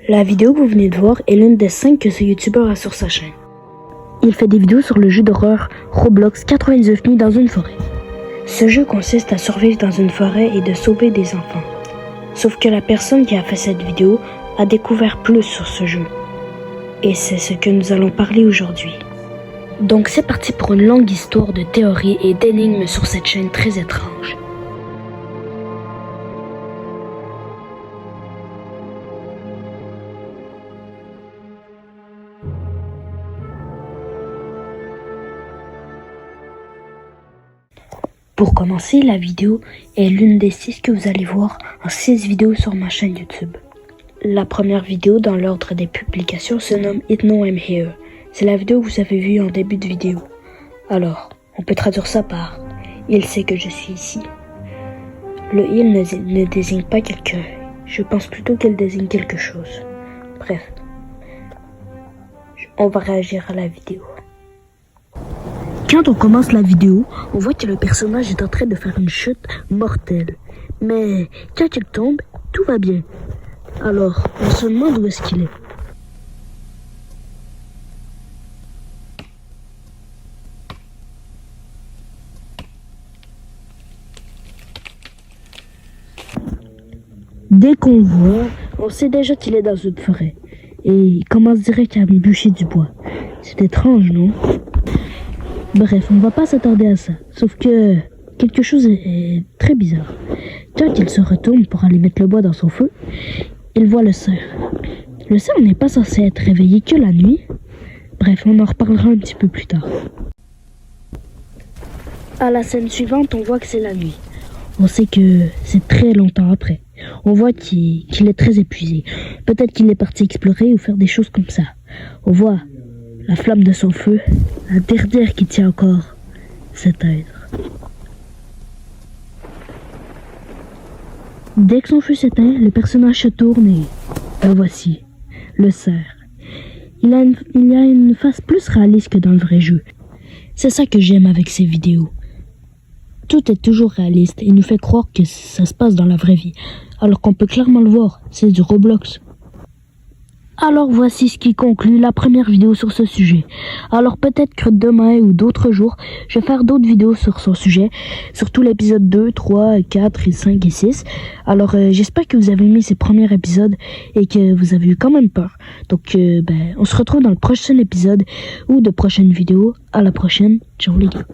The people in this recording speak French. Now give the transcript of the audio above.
La vidéo que vous venez de voir est l'une des 5 que ce youtubeur a sur sa chaîne. Il fait des vidéos sur le jeu d'horreur Roblox 99 nuits dans une forêt. Ce jeu consiste à survivre dans une forêt et de sauver des enfants. Sauf que la personne qui a fait cette vidéo a découvert plus sur ce jeu. Et c'est ce que nous allons parler aujourd'hui. Donc c'est parti pour une longue histoire de théories et d'énigmes sur cette chaîne très étrange. Pour commencer, la vidéo est l'une des 6 que vous allez voir en 6 vidéos sur ma chaîne YouTube. La première vidéo dans l'ordre des publications se nomme It Know I'm Here. C'est la vidéo que vous avez vue en début de vidéo. Alors, on peut traduire ça par « Il sait que je suis ici ». Le « il » ne désigne pas quelqu'un. Je pense plutôt qu'elle désigne quelque chose. Bref, on va réagir à la vidéo. Quand on commence la vidéo, on voit que le personnage est en train de faire une chute mortelle. Mais quand il tombe, tout va bien. Alors, on se demande où est-ce qu'il est. Dès qu'on le voit, on sait déjà qu'il est dans une forêt. Et il commence direct à bûcher du bois. C'est étrange, non? Bref, on va pas s'attarder à ça. Sauf que quelque chose est très bizarre. Quand il se retourne pour aller mettre le bois dans son feu, il voit le cerf. Le cerf n'est pas censé être réveillé que la nuit. Bref, on en reparlera un petit peu plus tard. À la scène suivante, on voit que c'est la nuit. On sait que c'est très longtemps après. On voit qu'il est très épuisé. Peut-être qu'il est parti explorer ou faire des choses comme ça. On voit la flamme de son feu, la dernière qui tient encore, s'éteindre. Dès que son feu s'éteint, le personnage se tourne et le voici, le cerf. Il a une face plus réaliste que dans le vrai jeu. C'est ça que j'aime avec ces vidéos. Tout est toujours réaliste et nous fait croire que ça se passe dans la vraie vie, alors qu'on peut clairement le voir, c'est du Roblox. Alors voici ce qui conclut la première vidéo sur ce sujet. Alors peut-être que demain ou d'autres jours, je vais faire d'autres vidéos sur ce sujet, surtout l'épisode 2, 3, 4, et 5 et 6. Alors j'espère que vous avez aimé ces premiers épisodes et que vous avez eu quand même peur. Donc on se retrouve dans le prochain épisode ou de prochaines vidéos. À la prochaine, ciao les gars.